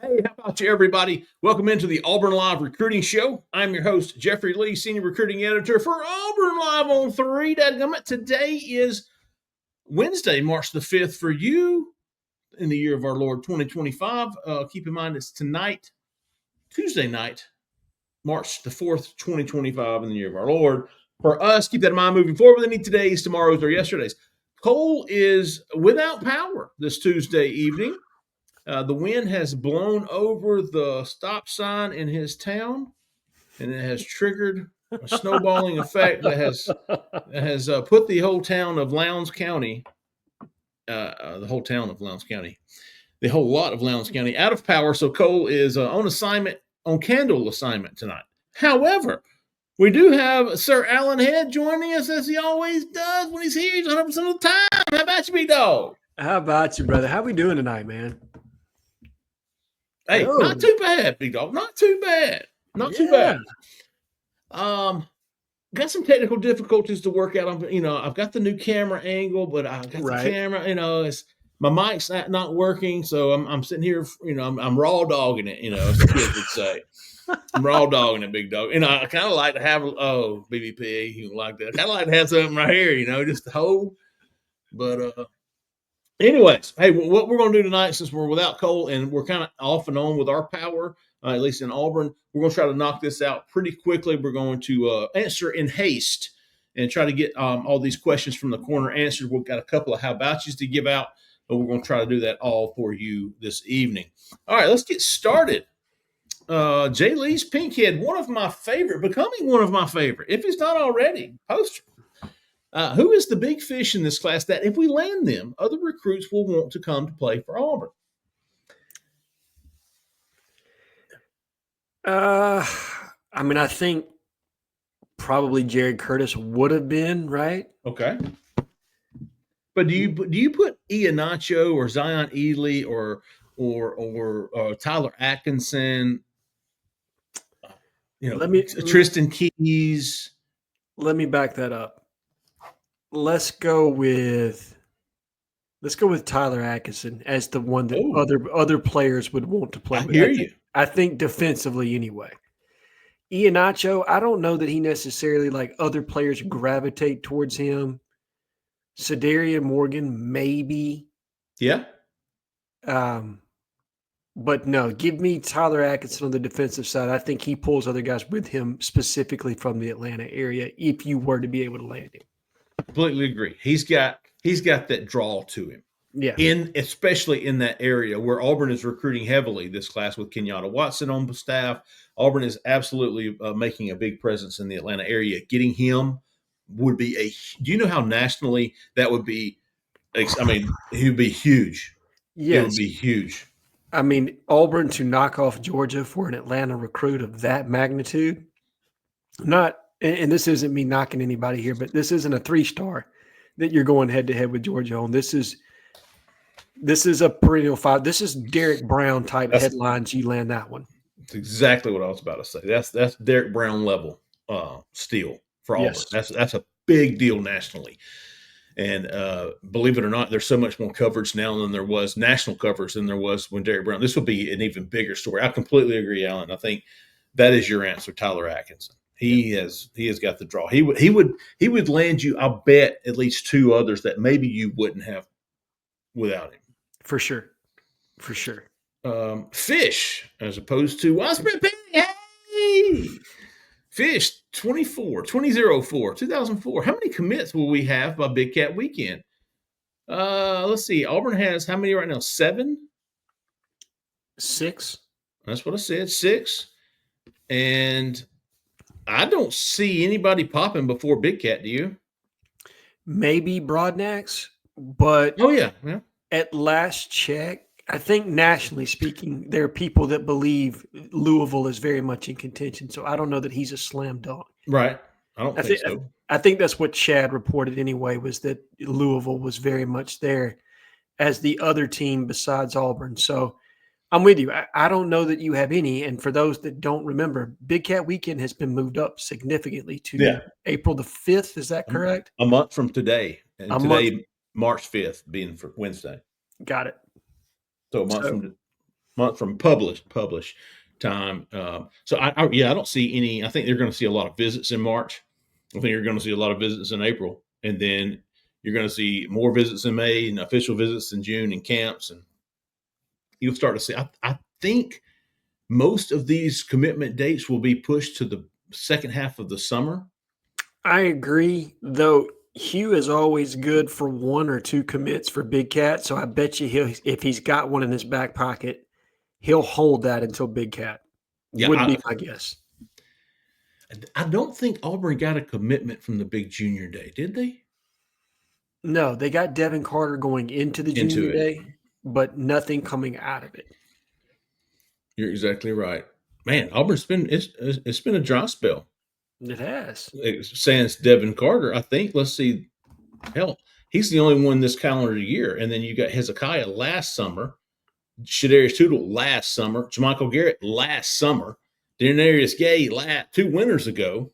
Hey, how about you, everybody? Welcome into the Auburn Live Recruiting Show. I'm your host, Jeffrey Lee, Senior Recruiting Editor for Auburn Live on 3. Today is Wednesday, March the 5th for you in the year of our Lord 2025. Keep in mind it's tonight, Tuesday night, March the 4th, 2025 in the year of our Lord. For us, keep that in mind moving forward with any today's, tomorrow's, or yesterday's. Cole is without power this Tuesday evening. The wind has blown over the stop sign in his town, and it has triggered a snowballing effect that has put the whole town of Lowndes County, the whole lot of Lowndes County out of power. So Cole is on candle assignment tonight. However, we do have Sir Alan Head joining us as he always does when he's here. He's 100% of the time. How about you, big dog? How about you, brother? How we doing tonight, man? Hey, not too bad, big dog. Not too bad. Too bad. Got some technical difficulties to work out. I've got the new camera angle, but I've got the camera. It's my mic's not working, so I'm sitting here. I'm raw dogging it. As the kids would say, I'm raw dogging it, big dog. I kind of like to have BBP. You like that? I kind of like to have something right here. Just to hold. But anyways, hey, what we're going to do tonight, since we're without Cole and we're kind of off and on with our power, at least in Auburn, we're going to try to knock this out pretty quickly. We're going to answer in haste and try to get all these questions from the corner answered. We've got a couple of how about yous to give out, but we're going to try to do that all for you this evening. All right, let's get started. Jay Lee's Pinkhead, becoming one of my favorite, if he's not already, poster. Who is the big fish in this class that if we land them, other recruits will want to come to play for Auburn? I think probably Jared Curtis would have been, right? Okay. But do you put Iheanacho or Zion Ely or Tyler Atkinson? Tristan Keys. Let me back that up. Let's go with Tyler Atkinson as the one that other players would want to play with. I think defensively anyway. Iheanacho, I don't know that he necessarily other players gravitate towards him. Sadarian Morgan, maybe. Yeah. But no, give me Tyler Atkinson on the defensive side. I think he pulls other guys with him specifically from the Atlanta area if you were to be able to land him. Completely agree. He's got that draw to him. Yeah. Especially in that area where Auburn is recruiting heavily this class with Kenyatta Watson on the staff. Auburn is absolutely making a big presence in the Atlanta area. Getting him would be do you know how nationally that would be? He would be huge. Yes. It would be huge. Auburn to knock off Georgia for an Atlanta recruit of that magnitude, and this isn't me knocking anybody here, but this isn't a 3-star that you're going head-to-head with Georgia on. This is a perennial 5. This is Derek Brown type headlines. You land that one. That's exactly what I was about to say. That's Derek Brown level steal for Auburn. Yes. That's a big deal nationally. And believe it or not, there's so much more coverage now than there was national coverage than there was when Derek Brown. This will be an even bigger story. I completely agree, Alan. I think that is your answer, Tyler Atkinson. He has got the draw. He would land you, I'll bet, at least 2 others that maybe you wouldn't have without him. For sure. Fish, as opposed to hey! Fish 2004, 2004. How many commits will we have by Big Cat Weekend? Let's see. Auburn has how many right now? 7? 6. That's what I said, 6. And I don't see anybody popping before Big Cat, do you? Maybe Broadnax, but at last check, I think nationally speaking, there are people that believe Louisville is very much in contention. So I don't know that he's a slam dunk. Right. I don't think so. I think that's what Chad reported anyway, was that Louisville was very much there as the other team besides Auburn. So I'm with you. I don't know that you have any. And for those that don't remember, Big Cat Weekend has been moved up significantly to April the 5th. Is that correct? A month from today. And March 5th being for Wednesday. Got it. So a month from month from publish time. So I don't see any. I think they're going to see a lot of visits in March. I think you're going to see a lot of visits in April, and then you're going to see more visits in May and official visits in June and camps, and you'll start to see. I think most of these commitment dates will be pushed to the second half of the summer. I agree, though. Hugh is always good for 1 or 2 commits for Big Cat, so I bet you if he's got one in his back pocket, he'll hold that until Big Cat. Yeah, would be my guess. I don't think Auburn got a commitment from the big junior day, did they? No, they got Devin Carter going into the junior day, but nothing coming out of it. You're exactly right. Man, Auburn's been it's been a dry spell. It has. Sans Devin Carter, I think. Let's see. Hell, he's the only one this calendar year. And then you got Hezekiah last summer, Shadarius Tootle last summer, Jermichael Garrett last summer, Denarius Gay 2 winters ago,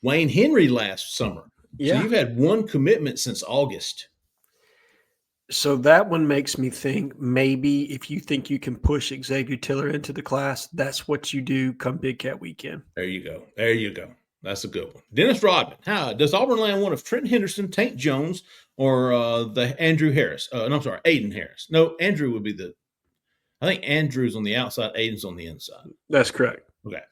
Wayne Henry last summer. Yeah. So you've had 1 commitment since August. So that one makes me think maybe if you think you can push Xavier Tiller into the class, that's what you do come Big Cat weekend. There you go. That's a good one. Dennis Rodman. How does Auburn land one of Trenton Henderson, Tank Jones, or the Andrew Harris? Aiden Harris. No, Andrew would be I think Andrew's on the outside, Aiden's on the inside. That's correct. Okay.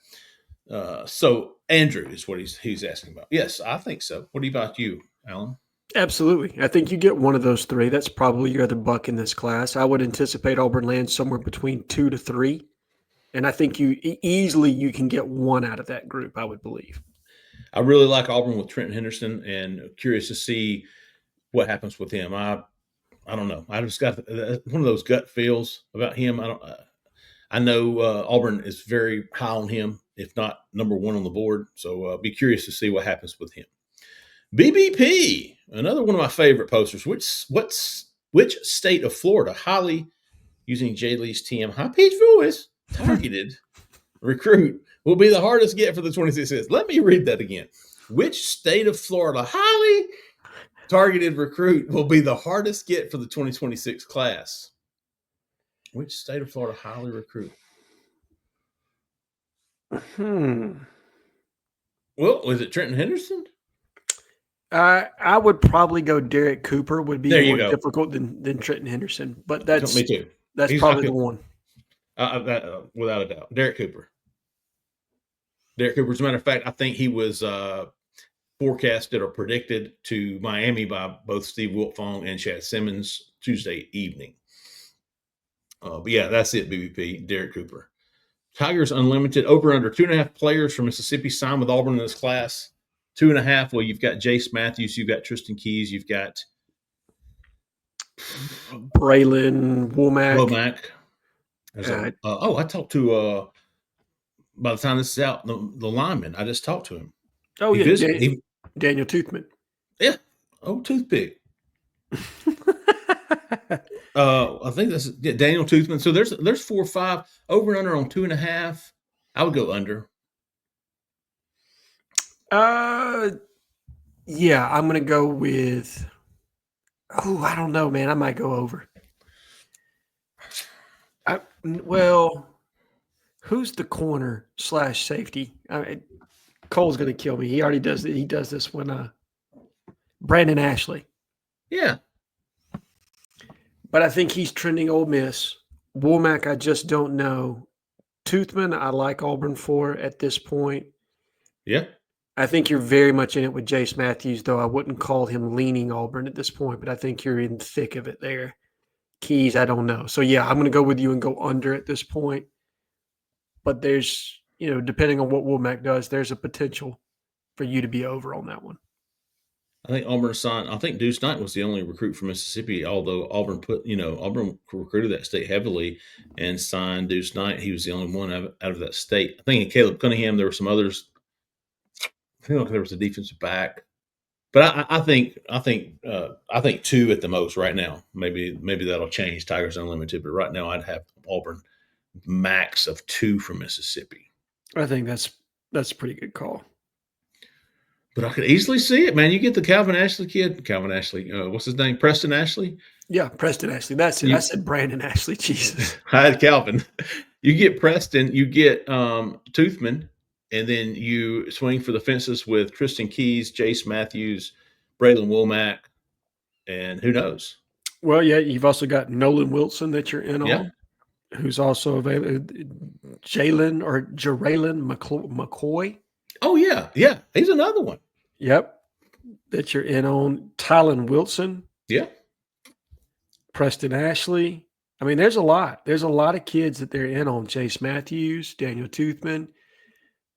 So Andrew is what he's asking about. Yes, I think so. What about you, Alan? Absolutely. I think you get one of those 3. That's probably your other buck in this class. I would anticipate Auburn lands somewhere between 2 to 3. And I think you can get 1 out of that group, I would believe. I really like Auburn with Trenton Henderson, and curious to see what happens with him. I don't know. I just got one of those gut feels about him. I know Auburn is very high on him, if not number 1 on the board. So be curious to see what happens with him. BBP, another one of my favorite posters. Which state of Florida, highly using Jay Lee's TM high pitched voice, targeted recruit will be the hardest get for the 26. Let me read that again. Which state of Florida highly targeted recruit will be the hardest get for the 2026 class? Which state of Florida highly recruit? Well, was it Trenton Henderson? I would probably go Derek Cooper would be more difficult than Trenton Henderson, but that's me too. That's probably the one. Without a doubt, Derek Cooper. Derek Cooper, as a matter of fact, I think he was forecasted or predicted to Miami by both Steve Wiltfong and Chad Simmons Tuesday evening. But yeah, that's it, BBP, Derek Cooper. Tigers Unlimited, over under 2.5 players from Mississippi signed with Auburn in this class. 2.5. Well, you've got Jace Matthews, you've got Tristan Keys, you've got Braylon Womack. I talked to by the time this is out, the lineman. I just talked to him. Oh, Daniel Toothman. Yeah. Oh, Toothpick. I think that's Daniel Toothman. So there's 4 or 5 over and under on 2.5. I would go under. Yeah, I'm gonna go with. Oh, I don't know, man. I might go over. Who's the corner / safety? Cole's gonna kill me. He already does it. He does this when Brandon Ashley. Yeah. But I think he's trending Ole Miss. Womack, I just don't know. Toothman, I like Auburn for at this point. Yeah. I think you're very much in it with Jace Matthews, though I wouldn't call him leaning Auburn at this point, but I think you're in the thick of it there. Keys, I don't know. So, yeah, I'm going to go with you and go under at this point. But there's, depending on what Womack does, there's a potential for you to be over on that one. I think Auburn signed. I think Deuce Knight was the only recruit from Mississippi, although Auburn Auburn recruited that state heavily and signed Deuce Knight. He was the only one out of that state. I think in Caleb Cunningham, there were some others. I feel like there was a defensive back, but I think 2 at the most right now. Maybe that'll change. Tigers Unlimited, but right now I'd have Auburn max of 2 from Mississippi. I think that's a pretty good call. But I could easily see it, man. You get the Calvin Ashley kid. What's his name? Preston Ashley. Yeah, Preston Ashley. That's it. I said Brandon Ashley. Jesus. I had Calvin. You get Preston, you get Toothman, and then you swing for the fences with Tristan Keys, Jace Matthews, Braylon Womack, and who knows? Well, yeah, you've also got Nolan Wilson that you're in Yeah. on, who's also available. Jaraylen McCoy. Oh, yeah. Yeah. He's another one. Yep. That you're in on. Tylen Wilson. Yeah. Preston Ashley. I mean, there's a lot. There's a lot of kids that they're in on. Chase Matthews, Daniel Toothman.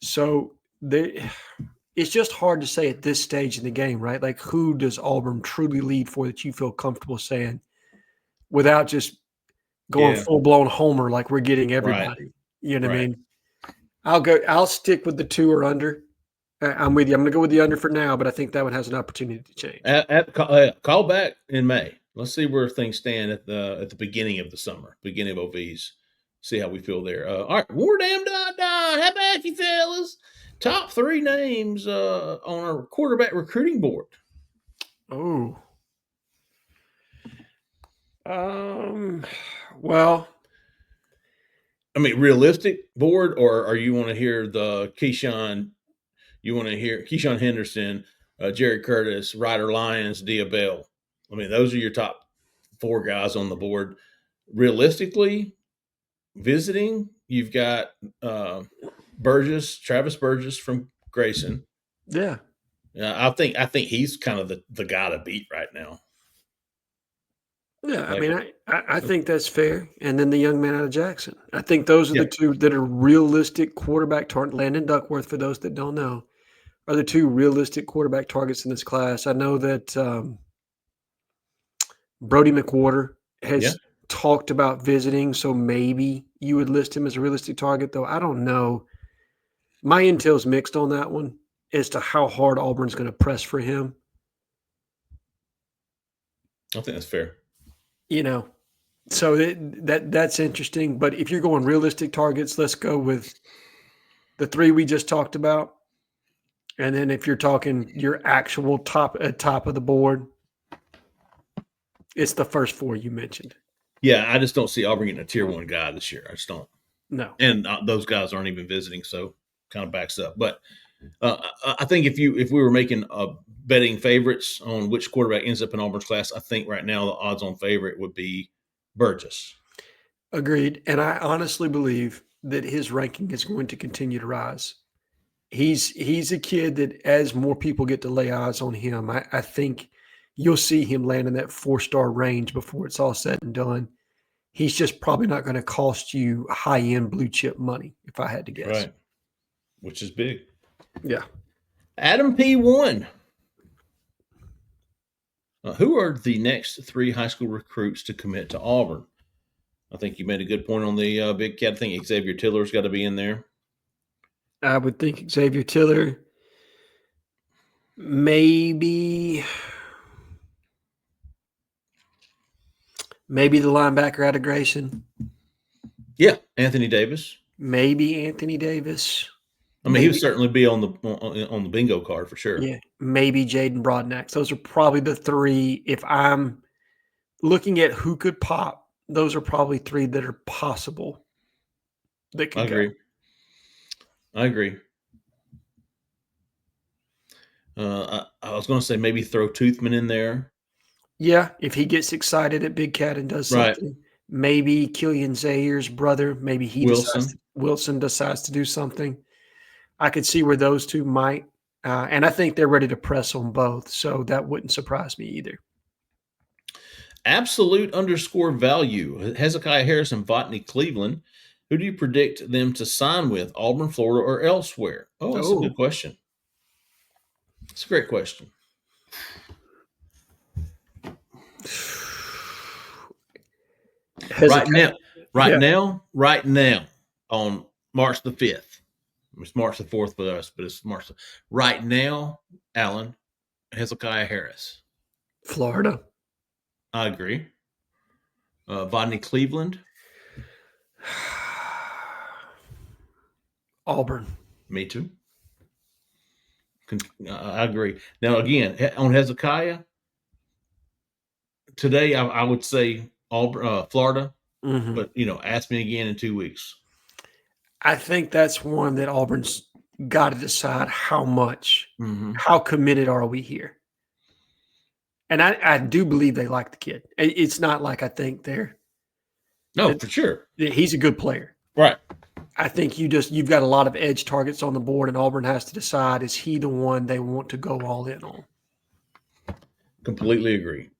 So it's just hard to say at this stage in the game, right? Like, who does Auburn truly lead for that you feel comfortable saying without just going full-blown homer like we're getting everybody? Right. You know what I mean? I'll stick with the 2 or under. I'm with you. I'm going to go with the under for now, but I think that one has an opportunity to change. Call back in May. Let's see where things stand at the beginning of the summer, beginning of OVs. See how we feel there. All right, War Damn Dot. How about you fellas? Top 3 names on our quarterback recruiting board. Oh. Well, I mean, realistic board, or you want to hear the Keyshawn? You want to hear Keyshawn Henderson, Jerry Curtis, Ryder Lyons, Dia Bell. I mean, those are your top 4 guys on the board. Realistically, visiting, you've got Travis Burgess from Grayson. Yeah. I think he's kind of the guy to beat right now. Yeah, I mean, I think that's fair. And then the young man out of Jackson. I think those are the 2 that are realistic quarterback target. Landon Duckworth, for those that don't know, are the 2 realistic quarterback targets in this class. I know that Brody McWhorter has talked about visiting, so maybe you would list him as a realistic target, though I don't know. My intel's mixed on that one as to how hard Auburn's going to press for him. I think that's fair. You know, so that's interesting. But if you're going realistic targets, let's go with the 3 we just talked about. And then if you're talking your actual top of the board, it's the first 4 you mentioned. Yeah, I just don't see Auburn getting a tier 1 guy this year. I just don't. No. And those guys aren't even visiting, so kind of backs up. But I think if we were making betting favorites on which quarterback ends up in Auburn's class, I think right now the odds-on favorite would be Burgess. Agreed. And I honestly believe that his ranking is going to continue to rise. He's a kid that as more people get to lay eyes on him, I think you'll see him land in that 4-star range before it's all said and done. He's just probably not going to cost you high-end blue chip money, if I had to guess. Right. Which is big. Yeah. Adam P1. Who are the next 3 high school recruits to commit to Auburn? I think you made a good point on the Big Cat. I think Xavier Tiller's got to be in there. I would think Xavier Tiller. Maybe the linebacker out of Grayson. Yeah, Anthony Davis. Maybe Anthony Davis. I mean, he would certainly be on the bingo card for sure. Yeah, maybe Jaden Broadnax. Those are probably the 3. If I'm looking at who could pop, those are probably 3 that are possible. That could go. I agree. I was going to say maybe throw Toothman in there. Yeah, if he gets excited at Big Cat and does something. Right. Maybe Killian Zayer's brother. Maybe Wilson decides to do something. I could see where those 2 might. And I think they're ready to press on both. So that wouldn't surprise me either. Absolute_value. Hezekiah Harris and Botany Cleveland. Who do you predict them to sign with? Auburn, Florida, or elsewhere? Oh, that's a good question. It's a great question. Right now, on March the 5th. It's March the 4th for us, but it's March. Right now, Alan, Hezekiah Harris. Florida. I agree. Botany Cleveland. Auburn. Me too. I agree. Now, again, on Hezekiah, today I would say Auburn, Florida, Mm-hmm. but ask me again in 2 weeks. I think that's one that Auburn's got to decide how much, Mm-hmm. how committed are we here? And I do believe they like the kid. It's not like I think they're. No, for sure. He's a good player. Right. I think you've got a lot of edge targets on the board, and Auburn has to decide, is he the one they want to go all in on? Completely agree.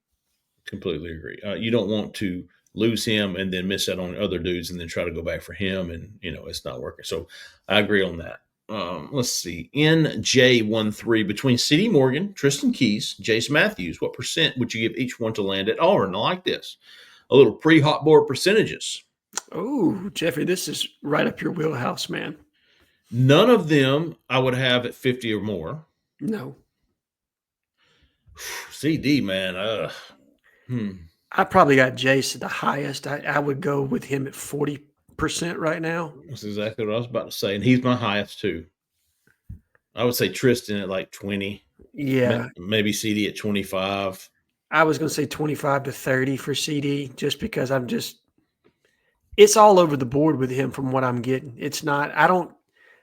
You don't want to lose him and then miss out on other dudes and then try to go back for him, and it's not working. So I agree on that. Let's see. NJ13, between C.D. Morgan, Tristan Keys, Jace Matthews, what percent would you give each one to land at Auburn? I like this. A little pre-hot board percentages. Oh, Jeffrey, this is right up your wheelhouse, man. None of them I would have at 50 or more. No. CD, man. I probably got Jace at the highest. I would go with him at 40% right now. That's exactly what I was about to say. And he's my highest too. I would say Tristan at like 20. Yeah. Maybe CD at 25. I was going to say 25 to 30 for CD, just because it's all over the board with him from what I'm getting. It's not,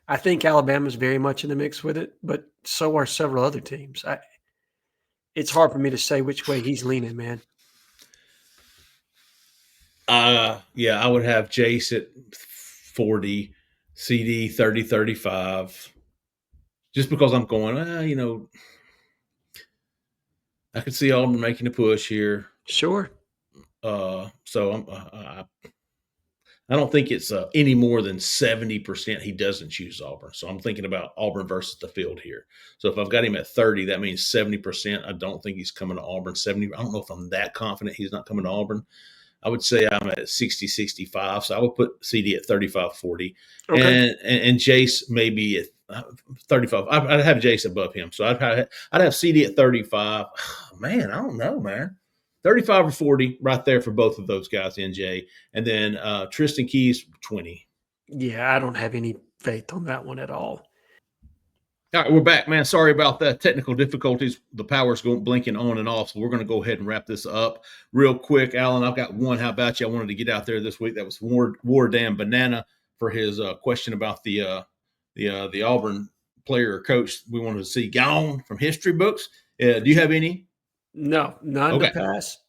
I think Alabama's very much in the mix with it, but so are several other teams. It's hard for me to say which way he's leaning, man. Yeah, I would have Jace at 40, CD 30, 35. Just because I'm going, I could see Auburn making a push here. Sure. So I don't think it's any more than 70% he doesn't choose Auburn. So I'm thinking about Auburn versus the field here. So if I've got him at 30, that means 70%. I don't think he's coming to Auburn. 70. I don't know if I'm that confident he's not coming to Auburn. I would say I'm at 60, 65. So I would put CD at 35, 40. Okay. And Jace maybe at 35. I'd have Jace above him. So I'd have CD at 35. Oh, man, I don't know, man. 35 or 40 right there for both of those guys, NJ. And then Tristan Keys, 20. Yeah, I don't have any faith on that one at all. All right, we're back, man. Sorry about that. Technical difficulties. The power's going blinking on and off, so we're going to go ahead and wrap this up real quick. Alan, I've got one. How about you? I wanted to get out there this week. That was War Damn Banana for his question about the Auburn player or coach we wanted to see gone from history books. Do you have any? No, none to pass.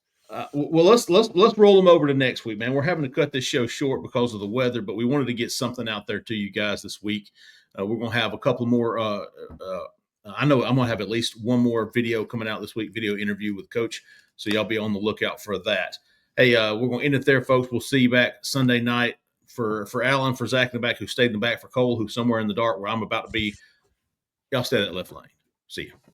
Well, let's roll them over to next week, man. We're having to cut this show short because of the weather, but we wanted to get something out there to you guys this week. We're going to have a couple more. I know I'm going to have at least one more video coming out this week, video interview with Coach. So y'all be on the lookout for that. Hey, we're going to end it there, folks. We'll see you back Sunday night for Alan, for Zach in the back, who stayed in the back, for Cole, who's somewhere in the dark where I'm about to be. Y'all stay in that left lane. See you.